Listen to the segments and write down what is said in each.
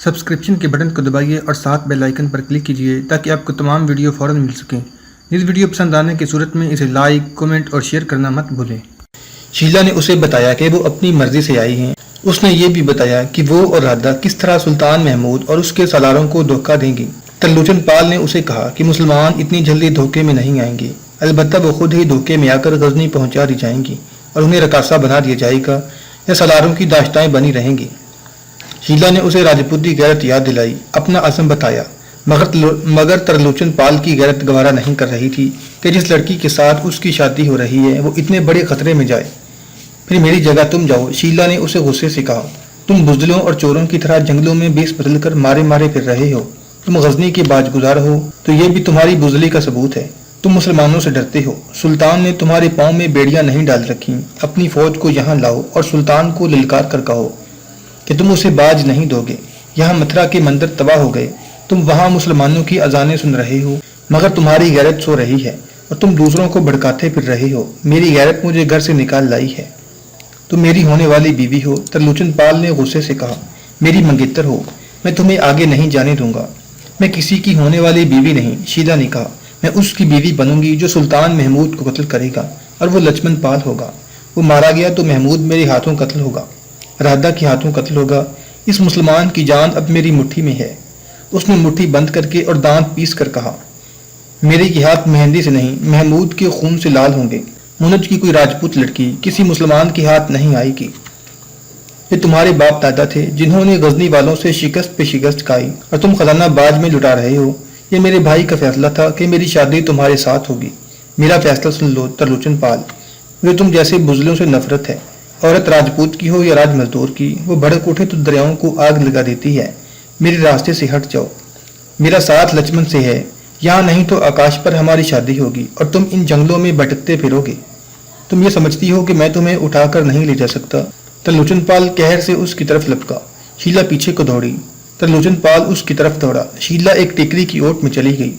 Subscription के button को दबाइए और साथ बेल आइकन पर क्लिक कीजिए ताकि आपको तमाम वीडियो फ़ौरन मिल सकें। इस वीडियो पसंद आने की सूरत में इसे लाइक, कमेंट और शेयर करना मत भूलें। शीला ने उसे बताया कि वो अपनी मर्जी से आई हैं। उसने ये भी बताया कि वो और राधा किस तरह सुल्तान महमूद और उसके सालारों को धोखा देंगी। तरलोचन पाल ने उसे कहा कि मुसलमान इतनी जल्दी धोखे में नहीं आएंगे, अलबत्ता वो खुद ही धोखे में आकर गजनी पहुंचा दी जाएंगी और उन्हें रकासा बना दिया जाएगा या सालारों की दाश्ताएं बनी रहेंगी। शीला ने उसे राजपूती गैरत याद दिलाई, अपना अज़म बताया, मगर तरलोचन पाल की गैरत गवारा नहीं कर रही थी कि जिस लड़की के साथ उसकी शादी हो रही है वो इतने बड़े खतरे में जाए। फिर मेरी जगह तुम जाओ, शीला ने उसे गुस्से से कहा। तुम बुज़दिलों और चोरों की तरह जंगलों में बेस बदल कर मारे मारे फिर रहे हो। तुम गजनी के बाजगुजार हो तो ये भी तुम्हारी बुज़दिली का सबूत है। तुम मुसलमानों से डरते हो। सुल्तान ने तुम्हारे पाँव में बेड़ियां नहीं डाल रखी। अपनी फौज को यहाँ लाओ और सुल्तान को ललकार कर कहो कि तुम उसे बाज नहीं दोगे। यहाँ मथुरा के मंदिर तबाह हो गए, तुम वहाँ मुसलमानों की अजानें सुन रहे हो, मगर तुम्हारी गैरत सो रही है और तुम दूसरों को भड़काते फिर रहे हो। मेरी गैरत मुझे घर से निकाल लाई है। तुम मेरी होने वाली बीवी हो। तरलोचन पाल ने गुस्से से कहा, मेरी मंगेतर हो, मैं तुम्हें आगे नहीं जाने दूंगा। मैं किसी की होने वाली बीवी नहीं, शीला ने कहा। मैं उसकी बीवी बनूंगी जो सुल्तान महमूद को कत्ल करेगा और वो लक्ष्मण पाल होगा। वो मारा गया तो महमूद मेरे हाथों कत्ल होगा, राधा के हाथों कत्ल होगा। इस मुसलमान की जान अब मेरी मुट्ठी में है। उसने मुट्ठी बंद करके और दांत पीस कर कहा, मेरे ये हाथ मेहंदी से नहीं, महमूद के खून से लाल होंगे। मुनज की कोई राजपूत लड़की किसी मुसलमान के हाथ नहीं आएगी। ये तुम्हारे बाप दादा थे जिन्होंने गजनी वालों से शिकस्त पे शिकस्त खाई और तुम खजाना बाज में लुटा रहे हो। ये मेरे भाई का फैसला था कि मेरी शादी तुम्हारे साथ होगी। मेरा फैसला सुन लो तरलोचन पाल, मुझे तुम जैसे बुज़दिलों से नफरत है। औरत राजपूत की हो या राज मजदूर की, वो भड़क उठे तो दरियाओं को आग लगा देती है। मेरे रास्ते से हट जाओ। मेरा साथ लक्ष्मण से है, यहाँ नहीं तो आकाश पर हमारी शादी होगी और तुम इन जंगलों में भटकते फिरोगे। तुम ये समझती हो कि मैं तुम्हें उठाकर नहीं ले जा सकता। तरलोचन पाल कहर से उसकी तरफ लपका। शीला पीछे को दौड़ी। तरलोचन पाल उसकी तरफ दौड़ा। शीला एक टेकरी की ओट में चली गई।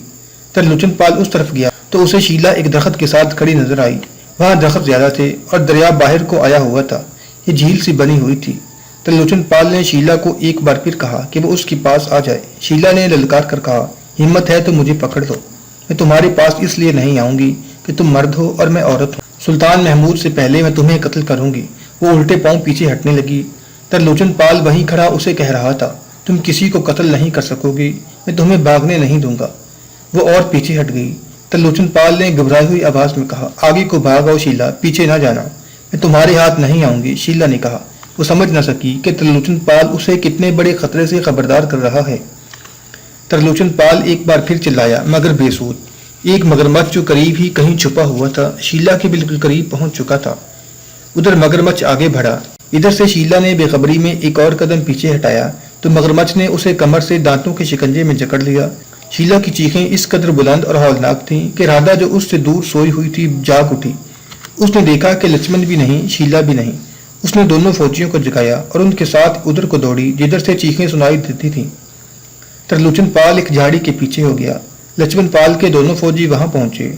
तरलोचन पाल उस तरफ गया तो उसे शीला एक दरख्त के साथ खड़ी नजर आई। वहां दरख्त ज्यादा थे और दरिया बाहर को आया हुआ था। ये झील सी बनी हुई थी। तरलोचन पाल ने शीला को एक बार फिर कहा कि वो उसके पास आ जाए। शीला ने ललकार कर कहा, हिम्मत है तो मुझे पकड़ लो। मैं तुम्हारे पास इसलिए नहीं आऊंगी कि तुम मर्द हो और मैं औरत हूँ। सुल्तान महमूद से पहले मैं तुम्हें कत्ल करूंगी। वो उल्टे पांव पीछे हटने लगी। तरलोचन पाल वहीं खड़ा उसे कह रहा था, तुम किसी को कत्ल नहीं कर सकोगी, मैं तुम्हें भागने नहीं दूंगा। वो और पीछे हट गई। तरलोचन पाल ने घबराई हुई आवाज में कहा, आगे को भाग आओ शीला, पीछे ना जाना। मैं तुम्हारे हाथ नहीं आऊंगी, शीला ने कहा। वो समझ न सकी कि तरलोचन पाल उसे कितने बड़े खतरे से खबरदार कर रहा है। तरलोचन पाल एक बार फिर चिल्लाया, मगर बेसूद। एक मगरमच्छ जो करीब ही कहीं छुपा हुआ था शीला के बिल्कुल करीब पहुंच चुका था। उधर मगरमच्छ आगे बढ़ा। इधर से शीला ने बेखबरी में एक और कदम पीछे हटाया तो मगरमच्छ ने उसे कमर से दांतों के शिकंजे में जकड़ लिया। शीला की चीखें इस कदर बुलंद और हौलनाक थीं कि राधा जो उससे दूर सोई हुई थी जाग उठी। उसने देखा कि लक्ष्मण भी नहीं, शीला भी नहीं। उसने दोनों फौजियों को जगाया और उनके साथ उधर को दौड़ी जिधर से चीखें सुनाई देती थीं। तरलोचन पाल एक झाड़ी के पीछे हो गया। लक्ष्मण पाल के दोनों फौजी वहां पहुंचे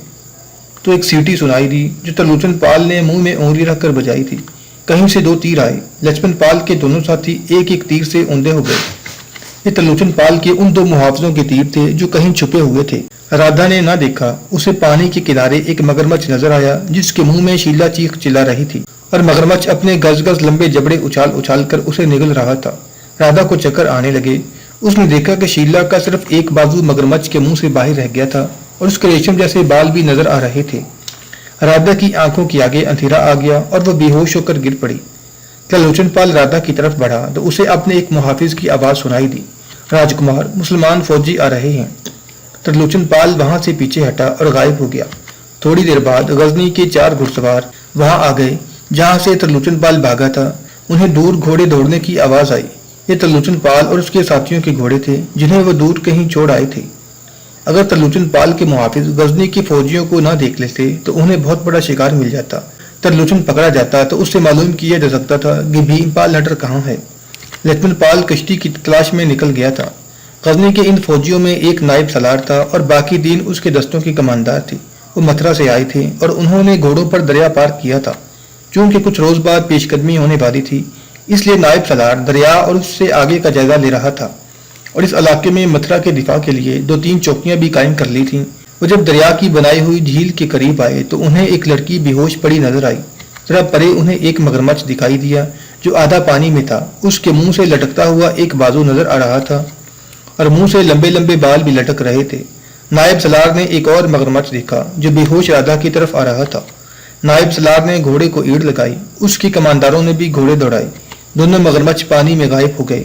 तो एक सीटी सुनाई दी जो तरलोचन पाल ने मुंह में उंगली रखकर बजाई थी। कहीं से दो तीर आए। लक्ष्मण पाल के दोनों साथी एक एक तीर से औंधे हो गए। ये तरलोचन पाल के उन दो मुहाफिजों के तीर थे जो कहीं छुपे हुए थे। राधा ने ना देखा। उसे पानी के किनारे एक मगरमच्छ नजर आया जिसके मुंह में शीला चीख चिल्ला रही थी और मगरमच्छ अपने गज गज लंबे जबड़े उछाल उछाल कर उसे निगल रहा था। राधा को चक्कर आने लगे। उसने देखा कि शीला का सिर्फ एक बाजू मगरमच्छ के मुंह से बाहर रह गया था और उसके रेशम जैसे बाल भी नजर आ रहे थे। राधा की आंखों के आगे अंधेरा आ गया और वह बेहोश होकर गिर पड़ी। तरलोचन पाल राधा की तरफ बढ़ा तो उसे अपने एक मुहाफिज की आवाज सुनाई दी, राजकुमार, मुसलमान फौजी आ रहे हैं। तरलोचन पाल वहां से पीछे हटा और गायब हो गया। थोड़ी देर बाद गजनी के 4 घुड़सवार वहां आ गए जहां से तरलोचन पाल भागा था। उन्हें दूर घोड़े दौड़ने की आवाज आई। ये तरलोचन पाल और उसके साथियों के घोड़े थे जिन्हें वो दूर कहीं छोड़ आए थे। अगर तरलोचन पाल के मुहाफिज गजनी के फौजियों को न देख लेते तो उन्हें बहुत बड़ा शिकार मिल जाता। तरलोचन पकड़ा जाता तो उससे मालूम किया जा सकता था कि भीमपाल नटर कहाँ है। लक्ष्मण पाल कश्ती की तलाश में निकल गया था। गजनी के इन फौजियों में एक नायब सलार था और बाकी 3 उसके दस्तों के कमांडर थे। वो मथुरा से आए थे और उन्होंने घोड़ों पर दरिया पार किया था। चूंकि कुछ रोज बाद पेशकदमी होने वाली थी इसलिए नायब सलार दरिया और उससे आगे का जायजा ले रहा था। اور اس علاقے میں متھرا کے دفاع کے لیے 2-3 چوکیاں بھی قائم کر لی تھیں۔ وہ جب دریا کی بنائی ہوئی جھیل کے قریب آئے تو انہیں ایک لڑکی بے ہوش پڑی نظر آئی۔ ذرا پرے انہیں ایک مگرمچھ دکھائی دیا جو آدھا پانی میں تھا۔ اس کے منہ سے لٹکتا ہوا ایک بازو نظر آ رہا تھا اور منہ سے لمبے لمبے بال بھی لٹک رہے تھے۔ نائب سالار نے ایک اور مگرمچھ دیکھا جو بے ہوش رادھا کی طرف آ رہا تھا۔ نائب سالار نے گھوڑے کو ایڑ لگائی، اس کے کمانداروں نے بھی گھوڑے دوڑائے، دونوں مگرمچھ پانی میں غائب ہو گئے۔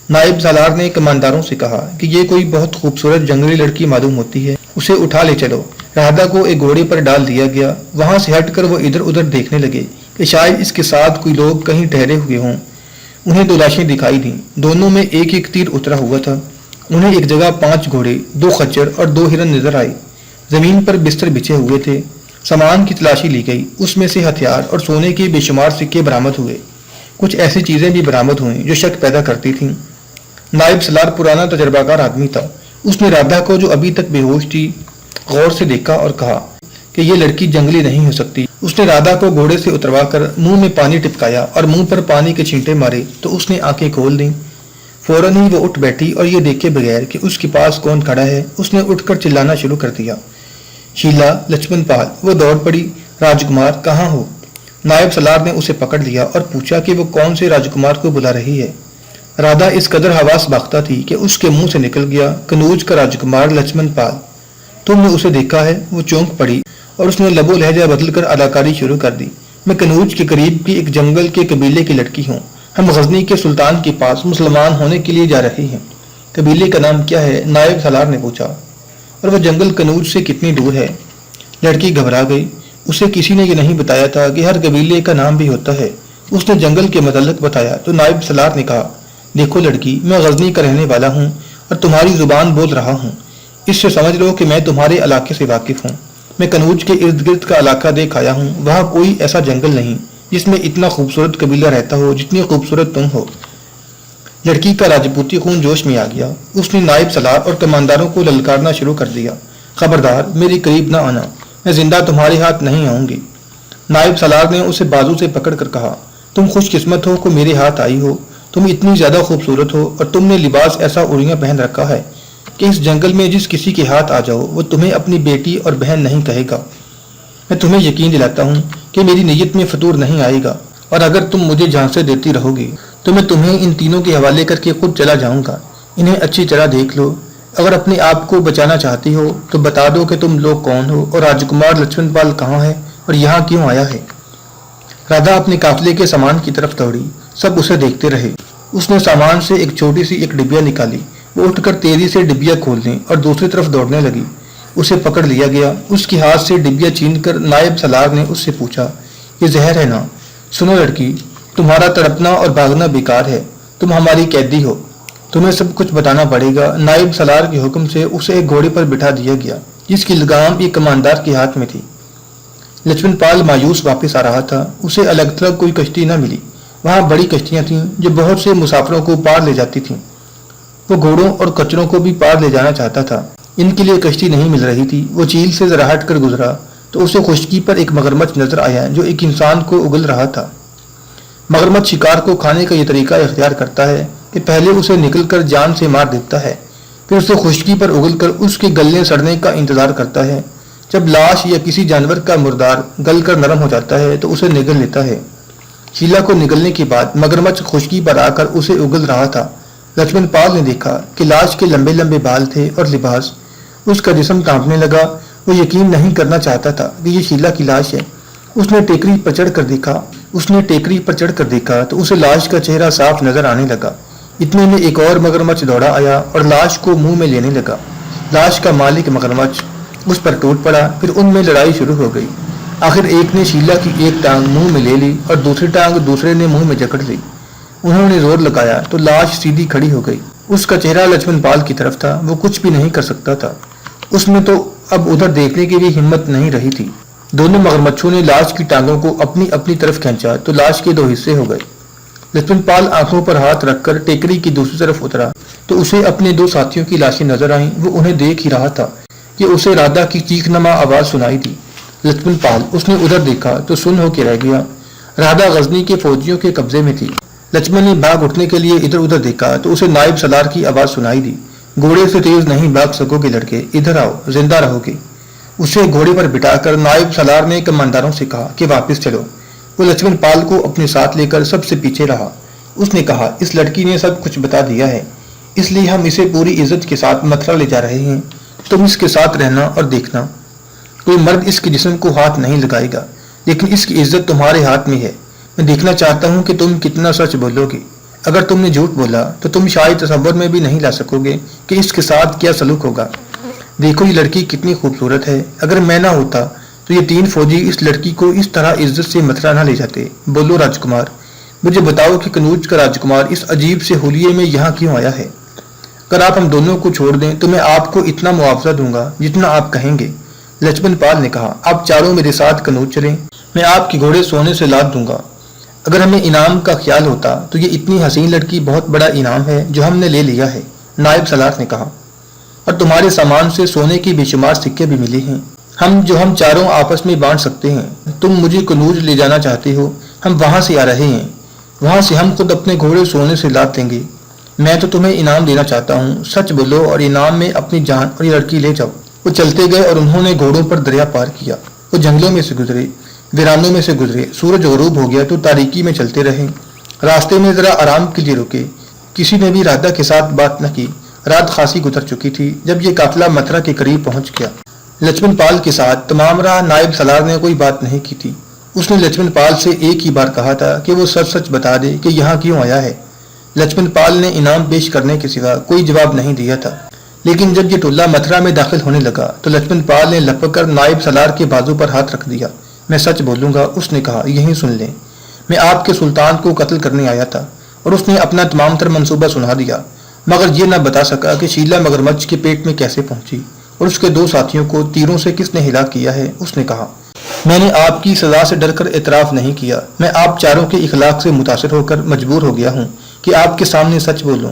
نائب سالار نے کمانداروں سے کہا کہ یہ کوئی بہت خوبصورت جنگلی لڑکی معلوم ہوتی ہے، اسے اٹھا لے چلو۔ رادھا کو ایک گھوڑے پر ڈال دیا گیا۔ وہاں سے ہٹ کر وہ ادھر ادھر دیکھنے لگے کہ شاید اس کے ساتھ کوئی لوگ کہیں ٹھہرے ہوئے ہوں۔ انہیں 2 لاشیں دکھائی دیں، دونوں میں ایک ایک تیر اترا ہوا تھا۔ انہیں ایک جگہ 5 گھوڑے، 2 خچر اور 2 ہرن نظر آئے۔ زمین پر بستر بچھے ہوئے تھے۔ سامان کی تلاشی لی گئی، اس میں سے ہتھیار اور سونے کے بے شمار سکے برآمد ہوئے۔ کچھ ایسی چیزیں بھی برآمد ہوئیں جو شک پیدا کرتی تھیں۔ نائب سالار پرانا تجربہ کار آدمی تھا۔ اس نے رادھا کو جو ابھی تک بے ہوش تھی غور سے دیکھا اور کہا کہ یہ لڑکی جنگلی نہیں ہو سکتی۔ اس نے رادھا کو گھوڑے سے اتروا کر منہ میں پانی ٹپکایا اور منہ پر پانی کے چھینٹے مارے تو اس نے آنکھیں کھول دیں۔ فوراً ہی وہ اٹھ بیٹھی اور یہ دیکھے بغیر کہ اس کے پاس کون کھڑا ہے اس نے اٹھ کر چلانا شروع کر دیا، شیلا، لچمن پال۔ وہ دوڑ پڑی، راجکمار کہاں ہو؟ نائب سالار نے اسے پکڑ لیا اور پوچھا کہ وہ کون سے راجکمار کو بلا رہی ہے۔ رادھا اس قدر حواس باختہ تھی کہ اس کے منہ سے نکل گیا، کنوج کا راجکمار لچمن پال۔ تم نے اسے دیکھا ہے؟ وہ چونک پڑی اور اس نے لب و لہجہ بدل کر اداکاری شروع کر دی۔ میں کنوج کے قریب کی ایک جنگل کے قبیلے کی لڑکی ہوں۔ ہم غزنی کے سلطان کے پاس مسلمان ہونے کے لیے جا رہے ہیں۔ قبیلے کا نام کیا ہے؟ نائب سالار نے پوچھا۔ اور وہ جنگل کنوج سے کتنی دور ہے؟ لڑکی گھبرا گئی۔ اسے کسی نے یہ نہیں بتایا تھا کہ ہر قبیلے کا نام بھی ہوتا ہے۔ اس نے جنگل کے متعلق بتایا تو نائب سالار نے کہا، دیکھو لڑکی، میں غزنی کا رہنے والا ہوں اور تمہاری زبان بول رہا ہوں۔ اس سے سمجھ لو کہ میں تمہارے علاقے سے واقف ہوں۔ میں کنوج کے ارد گرد کا علاقہ دیکھ آیا ہوں۔ وہاں کوئی ایسا جنگل نہیں جس میں اتنا خوبصورت قبیلہ رہتا ہو جتنی خوبصورت تم ہو۔ لڑکی کا راجپوتی خون جوش میں آ گیا۔ اس نے نائب سالار اور کمانداروں کو للکارنا شروع کر دیا، خبردار، میری قریب نہ آنا، میں زندہ تمہارے ہاتھ نہیں آؤں گی۔ نائب سالار نے اسے بازو سے پکڑ کر کہا، تم خوش قسمت ہو کہ میرے ہاتھ آئی ہو۔ تم اتنی زیادہ خوبصورت ہو اور تم نے لباس ایسا اوڑیاں پہن رکھا ہے کہ اس جنگل میں جس کسی کے ہاتھ آ جاؤ وہ تمہیں اپنی بیٹی اور بہن نہیں کہے گا۔ میں تمہیں یقین دلاتا ہوں کہ میری نیت میں فطور نہیں آئے گا، اور اگر تم مجھے جھانسے دیتی رہو گی تو میں تمہیں ان تینوں کے حوالے کر کے خود چلا جاؤں گا۔ انہیں اچھی طرح دیکھ لو۔ اگر اپنے آپ کو بچانا چاہتی ہو تو بتا دو کہ تم لوگ کون ہو اور راجکمار لچمن پال کہاں ہے اور یہاں کیوں آیا ہے۔ رادھا اپنے قافلے کے سامان کی طرف دوڑی۔ سب اسے دیکھتے رہے۔ اس نے سامان سے ایک چھوٹی سی ایک ڈبیا نکالی۔ وہ اٹھ کر تیزی سے ڈبیا کھولنے اور دوسری طرف دوڑنے لگی۔ اسے پکڑ لیا گیا۔ اس کے ہاتھ سے ڈبیا چھین کر نائب سالار نے اس سے پوچھا، یہ زہر ہے نا؟ سنو لڑکی، تمہارا تڑپنا اور بھاگنا بیکار ہے، تم ہماری قیدی ہو، تمہیں سب کچھ بتانا پڑے گا۔ نائب سالار کے حکم سے اسے ایک گھوڑے پر بٹھا دیا گیا جس کی لگام ایک کماندار کے ہاتھ میں تھی۔ لچمن پال مایوس واپس آ رہا تھا۔ اسے الگ تھلگ کوئی کشتی نہ ملی۔ وہاں بڑی کشتیاں تھیں جو بہت سے مسافروں کو پار لے جاتی تھیں۔ وہ گھوڑوں اور کچروں کو بھی پار لے جانا چاہتا تھا۔ ان کے لیے کشتی نہیں مل رہی تھی۔ وہ چیل سے ذرا ہٹ کر گزرا تو اسے خشکی پر ایک مگرمچھ نظر آیا جو ایک انسان کو اگل رہا تھا۔ مگرمچھ شکار کو کھانے کا یہ طریقہ اختیار کرتا ہے کہ پہلے اسے نکل کر جان سے مار دیتا ہے، پھر اسے خشکی پر اگل کر اس کے گلنے سڑنے کا انتظار کرتا ہے۔ جب لاش یا کسی جانور کا مردار گل کر نرم ہو جاتا ہے تو اسے نگل لیتا ہے۔ شیلا کو نگلنے کے بعد مگرمچھ خشکی پر آ کر اسے اگل رہا تھا۔ لچمن پال نے دیکھا کہ لاش کے لمبے لمبے بال تھے اور لباس۔ اس کا جسم کانپنے لگا۔ وہ یقین نہیں کرنا چاہتا تھا کہ یہ شیلا کی لاش ہے۔ اس نے ٹیکری پر چڑھ کر دیکھا تو اسے لاش کا چہرہ صاف نظر آنے لگا۔ اتنے میں ایک اور مگرمچھ دوڑا آیا اور لاش کو منہ میں لینے لگا۔ لاش کا مالک مگرمچھ اس پر ٹوٹ پڑا۔ پھر ان میں لڑائی شروع ہو گئی۔ آخر ایک نے شیلا کی ایک ٹانگ منہ میں لے لی اور دوسری ٹانگ دوسرے نے منہ میں جکڑ لی۔ انہوں نے زور لگایا تو لاش سیدھی کھڑی ہو گئی۔ اس کا چہرہ لچمن پال کی طرف تھا۔ وہ کچھ بھی نہیں کر سکتا تھا۔ اس میں تو اب ادھر دیکھنے کی بھی ہمت نہیں رہی تھی۔ دونوں مگرمچھوں نے لاش کی ٹانگوں کو اپنی اپنی طرف کھینچا تو لاش کے 2 حصے ہو گئے۔ لچمن پال آنکھوں پر ہاتھ رکھ کر ٹیکری کی دوسری طرف اترا تو اسے اپنے 2 ساتھیوں کی لاشیں نظر آئیں۔ وہ انہیں دیکھ ہی رہا تھا کہ اسے رادھا کی چیخ نما آواز سنائی دی۔ لچمن پال، اس نے ادھر دیکھا تو سن ہو کے رہ گیا۔ رادھا غزنی کے فوجیوں کے قبضے میں تھی۔ लक्ष्मण ने भाग उठने के लिए इधर उधर देखा तो उसे नायब सलार की आवाज सुनाई दी, घोड़े से तेज नहीं भाग सकोगे लड़के, इधर आओ, जिंदा रहोगे। उसे घोड़े पर बिठाकर नायब सलार ने कमांडरों से कहा कि वापस चलो। वो लक्ष्मण पाल को अपने साथ लेकर सबसे पीछे रहा। उसने कहा, इस लड़की ने सब कुछ बता दिया है, इसलिए हम इसे पूरी इज्जत के साथ मथुरा ले जा रहे हैं। तुम इसके साथ रहना और देखना। कोई मर्द इसके जिस्म को हाथ नहीं लगाएगा, लेकिन इसकी इज्जत तुम्हारे हाथ में है। मैं देखना चाहता हूं कि तुम कितना सच बोलोगे। अगर तुमने झूठ बोला तो तुम शायद तसव्वुर में भी नहीं ला सकोगे कि इसके साथ क्या सलूक होगा। देखो ये लड़की कितनी खूबसूरत है। अगर मैं ना होता तो ये 3 फौजी इस लड़की को इस तरह इज्जत से मथुरा ना ले जाते। बोलो राजकुमार, मुझे बताओ कि कनौज का राजकुमार इस अजीब से हुलिये में यहाँ क्यों आया है। अगर आप हम दोनों को छोड़ दें तो मैं आपको इतना मुआवजा दूंगा जितना आप कहेंगे। लक्ष्मण पाल ने कहा, आप चारों मेरे साथ कनौज चलें, मैं आपके घोड़े सोने से लाद दूंगा। अगर हमें इनाम का ख्याल होता तो ये इतनी हसीन लड़की बहुत बड़ा इनाम है जो हमने ले लिया है, नायब सलार ने कहा। और तुम्हारे सामान से सोने की बेशुमार सिक्के भी मिले हैं, हम चारों आपस में बांट सकते हैं। तुम मुझे कनौज ले जाना चाहते हो, हम वहां से आ रहे हैं, वहां से हम खुद अपने घोड़े सोने से लाद देंगे। मैं तो तुम्हें इनाम देना चाहता हूँ, सच बोलो और इनाम में अपनी जान और ये लड़की ले जाओ। वो चलते गए और उन्होंने घोड़ों पर दरिया पार किया। वो जंगलों में से गुजरे, वीरानों में से गुजरे। सूरज गरूब हो गया तो तारीकी में चलते रहे। रास्ते में जरा आराम के लिए रुके। किसी ने भी राधा के साथ बात न की। रात खासी गुजर चुकी थी जब ये काफिला मथुरा के करीब पहुंच गया। लक्ष्मण पाल के साथ तमाम राह नायब सलार ने कोई बात नहीं की थी। उसने लक्ष्मण पाल से एक ही बार कहा था कि वो सच सच बता दे कि यहाँ क्यों आया है। लक्ष्मण पाल ने इनाम पेश करने के सिवा कोई जवाब नहीं दिया था। लेकिन जब ये टोला मथुरा में दाखिल होने लगा तो लक्ष्मण पाल ने लपक कर नायब सलार के बाजू पर हाथ रख दिया। मैं सच बोलूंगा, उसने कहा, यही सुन लें, मैं आपके सुल्तान को कत्ल करने आया था। और उसने अपना तमाम तर मंसूबा सुना दिया, मगर ये न बता सका कि शीला मगरमच्छ के पेट में कैसे पहुंची और उसके 2 साथियों को तीरों से किसने हिलाक किया है। उसने कहा, मैंने आपकी सजा से डरकर एतराफ नहीं किया, मैं आप चारों के इखलाक से मुतासिर होकर मजबूर हो गया हूँ कि आपके सामने सच बोलूं।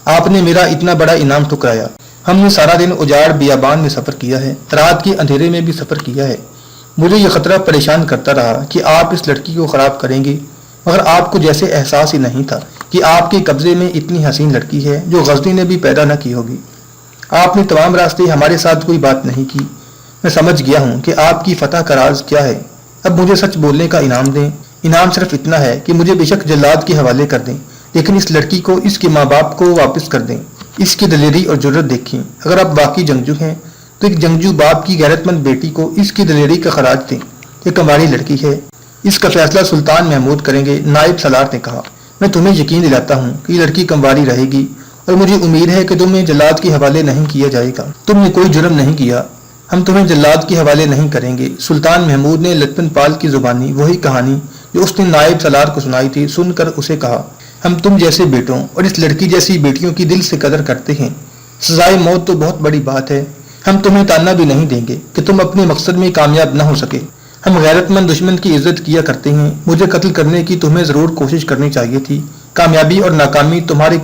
आपने मेरा इतना बड़ा इनाम ठुकराया। हमने सारा दिन उजाड़ बियाबान में सफर किया है, रात के अंधेरे में भी सफर किया है। मुझे ये खतरा परेशान करता रहा कि आप इस लड़की को खराब करेंगे, मगर आपको जैसे एहसास ही नहीं था कि आपके कब्जे में इतनी हसीन लड़की है जो गजनी ने भी पैदा न की होगी। आपने तमाम रास्ते हमारे साथ कोई बात नहीं की। मैं समझ गया हूँ कि आपकी फतह का राज क्या है। अब मुझे सच बोलने का इनाम दें। इनाम सिर्फ इतना है कि मुझे बेशक जल्लाद के हवाले कर दें, लेकिन इस लड़की को इसके माँ बाप को वापस कर दें। इसकी दलेरी और जुर्रत देखें। अगर आप वाकई जंगजू हैं तो एक जंगजू बाप की गैरतमंद बेटी को इसकी दलेरी का खराज दें। ये कमारी लड़की है, इसका फैसला सुल्तान महमूद करेंगे, नायब सलार ने कहा। मैं तुम्हें यकीन दिलाता हूँ कि ये लड़की कंवारी रहेगी और मुझे उम्मीद है कि तुम्हें जल्लाद के हवाले नहीं किया जाएगा। तुमने कोई जुर्म नहीं किया, हम तुम्हें जल्लाद के हवाले नहीं करेंगे। सुल्तान महमूद ने लक्ष्मण पाल की जुबानी वही कहानी जो उसने नायब सलार को सुनाई थी सुनकर उसे कहा, हम तुम जैसे बेटों और इस लड़की जैसी बेटियों की दिल से कदर करते हैं। सजाए मौत तो बहुत बड़ी बात है। हम तुम्हें ताना भी नहीं देंगे कि तुम अपने मकसद में कामयाब न हो सके। हम गैरतमंद दुश्मन की इज्जत किया करते हैं। मुझे कत्ल करने की तुम्हें जरूर कोशिश करनी चाहिए थी। कामयाबी और नाकामी तुम्हारे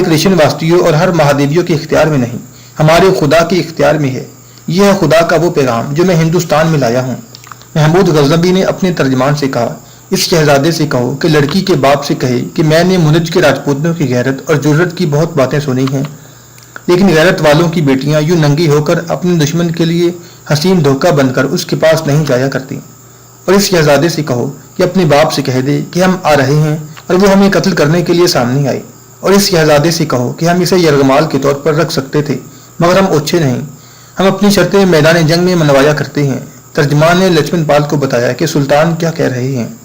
कृष्ण वास्तियों और हर महादेवियों के इख्तियार में नहीं, हमारे खुदा के इख्तियार में है। यह है खुदा का वो पैगाम जो मैं हिंदुस्तान में लाया हूँ। महमूद गजनबी ने अपने तर्जमान से कहा, इस शहजादे से कहो कि लड़की के बाप से कहे कि मैंने मुनज के राजपूतों की गैरत और जुर्रत की बहुत बातें सुनी हैं, लेकिन गैरत वालों की बेटियां यूं नंगी होकर अपने दुश्मन के लिए हसीन धोखा बनकर उसके पास नहीं जाया करती। और इस शहजादे से कहो कि अपने बाप से कह दे कि हम आ रहे हैं और वो हमें कत्ल करने के लिए सामने आए। और इस शहजादे से कहो कि हम इसे यरगमाल के तौर पर रख सकते थे, मगर हम ओछे नहीं। हम अपनी शर्तें मैदान जंग में मनवाया करते हैं। तर्जमान ने लक्ष्मण पाल को बताया कि सुल्तान क्या कह रहे हैं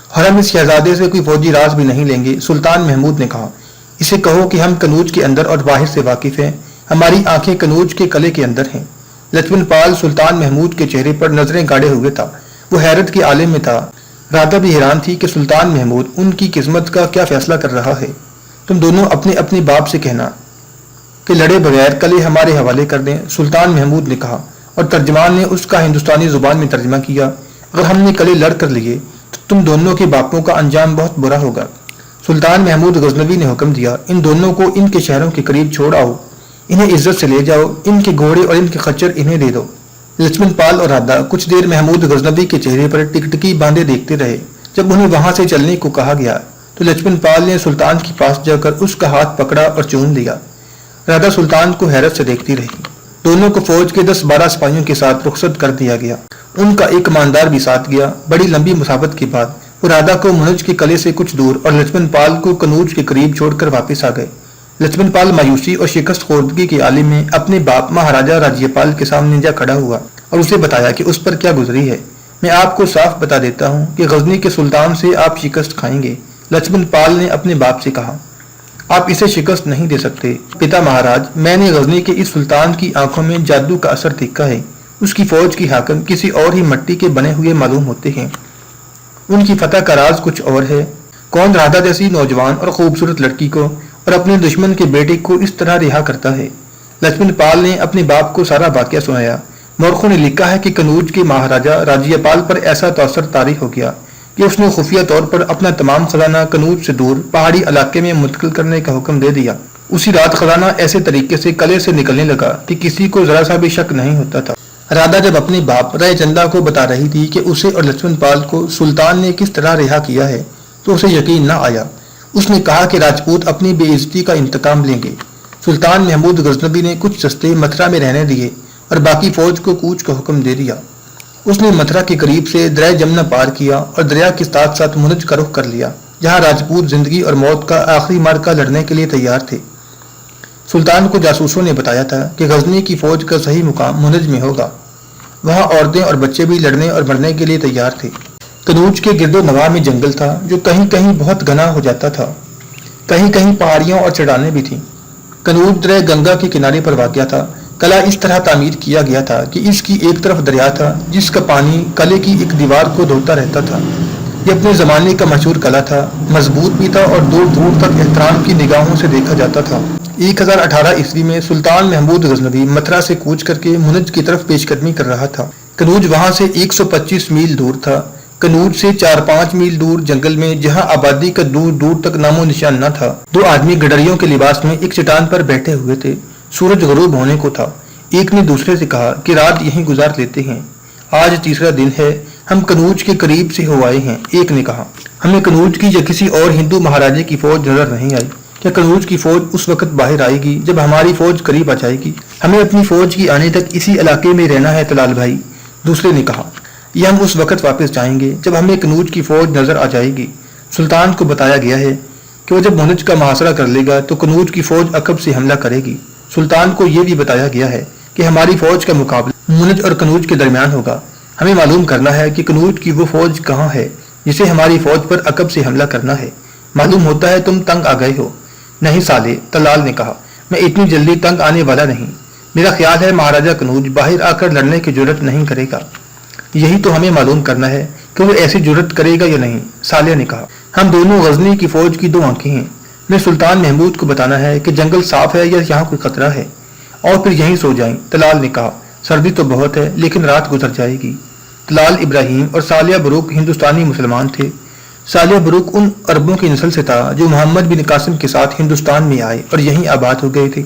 और हम इस शहजादे से कोई फौजी राज भी नहीं लेंगे। सुल्तान महमूद ने कहा, इसे कहो कि हम कनौज के अंदर और बाहर से वाकिफ हैं, हमारी आंखें कनौज के कले के अंदर हैं। लक्ष्मण पाल सुल्तान महमूद के चेहरे पर नजरें गाड़े हुए था। वो हैरत के आलम में था। राधा भी हैरान थी कि सुल्तान महमूद उनकी किस्मत का क्या फैसला कर रहा है। तुम दोनों अपने अपने बाप से कहना कि लड़े बगैर कले हमारे हवाले कर दें, सुल्तान महमूद ने कहा। और तर्जमान ने उसका हिंदुस्तानी जुबान में तर्जमा किया, अगर हमने कले लड़ कर लिए तो तुम दोनों के बापों का अंजाम बहुत बुरा होगा। सुल्तान महमूद गजनवी ने हुक्म दिया, इन दोनों को इनके शहरों के करीब छोड़ आओ, इन्हें इज्जत से ले जाओ, इनके घोड़े और इनके खच्चर इन्हें दे दो। लक्ष्मण पाल और राधा कुछ देर महमूद गजनवी के चेहरे पर टिकटकी बांधे देखते रहे। جب انہیں وہاں سے چلنے کو کہا گیا تو لچمن پال نے سلطان کے پاس جا کر اس کا ہاتھ پکڑا اور چوم لیا۔ رادا سلطان کو حیرت سے دیکھتی رہی۔ دونوں کو فوج کے 10-12 سپاہیوں کے ساتھ رخصت کر دیا گیا۔ ان کا ایک کماندار بھی ساتھ گیا۔ بڑی لمبی مسافت کے بعد وہ رادا کو منج کے قلعے سے کچھ دور اور لچمن پال کو کنوج کے قریب چھوڑ کر واپس آ گئے۔ لچمن پال مایوسی اور شکست خوردگی کے عالم میں اپنے باپ مہاراجہ راجیہ پال کے سامنے جا کھڑا ہوا اور اسے بتایا کہ اس پر کیا گزری ہے۔ میں آپ کو صاف بتا دیتا ہوں کہ غزنی کے سلطان سے آپ شکست کھائیں گے۔ لچمن پال نے اپنے باپ سے کہا، آپ اسے شکست نہیں دے سکتے۔ پتا مہاراج، میں نے غزنی کے اس سلطان کی آنکھوں میں جادو کا اثر دیکھا ہے۔ اس کی فوج کی حاکم کسی اور ہی مٹی کے بنے ہوئے معلوم ہوتے ہیں۔ ان کی فتح کا راز کچھ اور ہے۔ کون رادا جیسی نوجوان اور خوبصورت لڑکی کو اور اپنے دشمن کے بیٹے کو اس طرح رہا کرتا ہے؟ لچمن پال نے اپنے باپ کو سارا واقعہ سنایا۔ مورخوں نے لکھا ہے کہ کنوج کے مہاراجہ راجیہ پال پر ایسا تاثر طاری ہو گیا کہ اس نے خفیہ طور پر اپنا تمام خزانہ کنوج سے دور پہاڑی علاقے میں منتقل کرنے کا حکم دے دیا۔ اسی رات خزانہ ایسے طریقے سے قلعے سے نکلنے لگا کہ کسی کو ذرا سا بھی شک نہیں ہوتا تھا۔ رادا جب اپنے باپ رائے چندا کو بتا رہی تھی کہ اسے اور لچمن پال کو سلطان نے کس طرح رہا کیا ہے تو اسے یقین نہ آیا۔ اس نے کہا کہ راجپوت اپنی بے عزتی کا انتقام لیں گے۔ سلطان محمود غزنوی نے کچھ دستے متھرا میں رہنے دیے اور باقی فوج کو کوچ کا حکم دے دیا۔ اس نے متھرا کے قریب سے دریا جمنا پار کیا اور دریا کے ساتھ ساتھ منج کا رخ کر لیا، جہاں راجپوت زندگی اور موت کا آخری معرکہ لڑنے کے لیے تیار تھے۔ سلطان کو جاسوسوں نے بتایا تھا کہ غزنی کی فوج کا صحیح مقام منج میں ہوگا۔ وہاں عورتیں اور بچے بھی لڑنے اور مرنے کے لیے تیار تھے۔ کنوج کے گرد و نواح میں جنگل تھا جو کہیں کہیں بہت گھنا ہو جاتا تھا، کہیں کہیں پہاڑیاں اور چڑانیں بھی تھیں۔ کنوج دریا گنگا کے کنارے پر واقع تھا۔ قلعہ اس طرح تعمیر کیا گیا تھا کہ اس کی ایک طرف دریا تھا جس کا پانی قلعے کی ایک دیوار کو دھوتا رہتا تھا۔ یہ اپنے زمانے کا مشہور قلعہ تھا، مضبوط بھی تھا اور دور دور تک احترام کی نگاہوں سے دیکھا جاتا تھا۔ 1018 عیسوی میں سلطان محمود غزنوی متھرا سے کوچ کر کے منج کی طرف پیش قدمی کر رہا تھا۔ کنوج وہاں سے 125 میل دور تھا۔ کنوج سے 4-5 میل دور جنگل میں جہاں آبادی کا دور دور تک نام و نشان نہ تھا، دو آدمی گڈریوں کے لباس میں ایک چٹان پر بیٹھے ہوئے تھے۔ سورج غروب ہونے کو تھا۔ ایک نے دوسرے سے کہا کہ رات یہیں گزار لیتے ہیں، آج تیسرا دن ہے، ہم کنوج کے قریب سے ہو آئے ہیں۔ ایک نے کہا، ہمیں کنوج کی یا کسی اور ہندو مہاراجے کی فوج نظر نہیں آئی۔ کیا کنوج کی فوج اس وقت باہر آئے گی جب ہماری فوج قریب آ جائے گی؟ ہمیں اپنی فوج کی آنے تک اسی علاقے میں رہنا ہے طلال بھائی۔ دوسرے نے کہا، یہ ہم اس وقت واپس جائیں گے جب ہمیں کنوج کی فوج نظر آ جائے گی۔ سلطان کو بتایا گیا ہے کہ وہ جب منج کا محاصرہ کر لے گا تو کنوج کی فوج عقب سے حملہ کرے گی۔ سلطان کو یہ بھی بتایا گیا ہے کہ ہماری فوج کا مقابلہ منج اور کنوج کے درمیان ہوگا۔ ہمیں معلوم کرنا ہے کہ کنوج کی وہ فوج کہاں ہے جسے ہماری فوج پر عقب سے حملہ کرنا ہے۔ معلوم ہوتا ہے تم تنگ آ گئے ہو۔ نہیں سالے، طلال نے کہا، میں اتنی جلدی تنگ آنے والا نہیں۔ میرا خیال ہے مہاراجہ کنوج باہر آ کر لڑنے کی جرت نہیں کرے گا۔ یہی تو ہمیں معلوم کرنا ہے کہ وہ ایسی جرت کرے گا یا نہیں، سالیہ نے کہا۔ ہم دونوں غزنی کی فوج کی دو آنکھیں ہیں، میں سلطان محمود کو بتانا ہے کہ جنگل صاف ہے یا یہاں کوئی خطرہ ہے، اور پھر یہیں سو جائیں۔ طلال نے کہا، سردی تو بہت ہے لیکن رات گزر جائے گی۔ طلال ابراہیم اور سالیہ بروک ہندوستانی مسلمان تھے۔ سالیہ بروک ان عربوں کی نسل سے تھا جو محمد بن قاسم کے ساتھ ہندوستان میں آئے اور یہیں آباد ہو گئے تھے،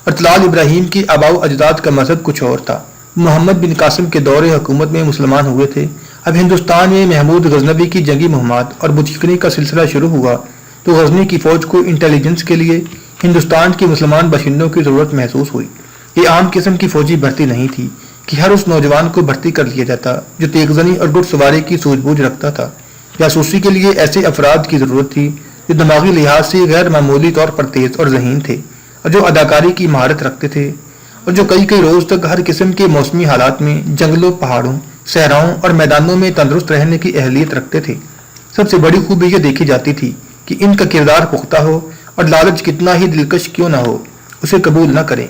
اور طلال ابراہیم کے آباء و اجداد کا مذہب کچھ اور تھا۔ محمد بن قاسم کے دور حکومت میں مسلمان ہوئے تھے۔ اب ہندوستان میں محمود غزنوی کی جنگی مہمات اور بتشکنی کا سلسلہ شروع ہوا تو غزنی کی فوج کو انٹیلیجنس کے لیے ہندوستان کے مسلمان باشندوں کی ضرورت محسوس ہوئی۔ یہ عام قسم کی فوجی بھرتی نہیں تھی کہ ہر اس نوجوان کو بھرتی کر لیا جاتا جو تیغزنی اور گھڑ سواری کی سوجھ بوجھ رکھتا تھا۔ جاسوسی کے لیے ایسے افراد کی ضرورت تھی جو دماغی لحاظ سے غیر معمولی طور پر تیز اور ذہین تھے، اور جو اداکاری کی مہارت رکھتے تھے، اور جو کئی روز تک ہر قسم کے موسمی حالات میں جنگلوں، پہاڑوں، صحراؤں اور میدانوں میں تندرست رہنے کی اہلیت رکھتے تھے۔ سب سے بڑی خوبی یہ دیکھی جاتی تھی کہ ان کا کردار پختہ ہو اور لالچ کتنا ہی دلکش کیوں نہ ہو اسے قبول نہ کریں۔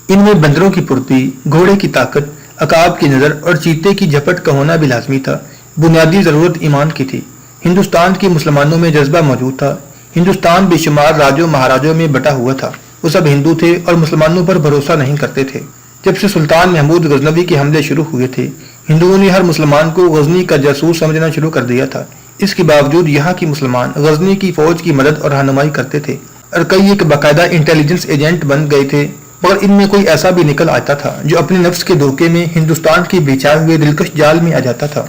ان میں بندروں کی پھرتی، گھوڑے کی طاقت، عقاب کی نظر اور چیتے کی جھپٹ کا ہونا بھی لازمی تھا۔ بنیادی ضرورت ایمان کی تھی۔ ہندوستان کے مسلمانوں میں جذبہ موجود تھا۔ ہندوستان بے شمار راجوں مہاراجوں میں بٹا ہوا تھا، وہ سب ہندو تھے اور مسلمانوں پر بھروسہ نہیں کرتے تھے۔ جب سے سلطان محمود غزنوی کے حملے شروع ہوئے تھے، ہندوؤں نے ہر مسلمان کو غزنی کا جاسوس سمجھنا شروع کر دیا تھا۔ اس کے باوجود یہاں کی مسلمان غزنی کی فوج کی مدد اور رہنمائی کرتے تھے، اور کئی ایک باقاعدہ انٹیلیجنس ایجنٹ بن گئے تھے، مگر ان میں کوئی ایسا بھی نکل آتا تھا جو اپنے نفس کے دھوکے میں ہندوستان کے بچھائے ہوئے دلکش جال میں آ جاتا تھا۔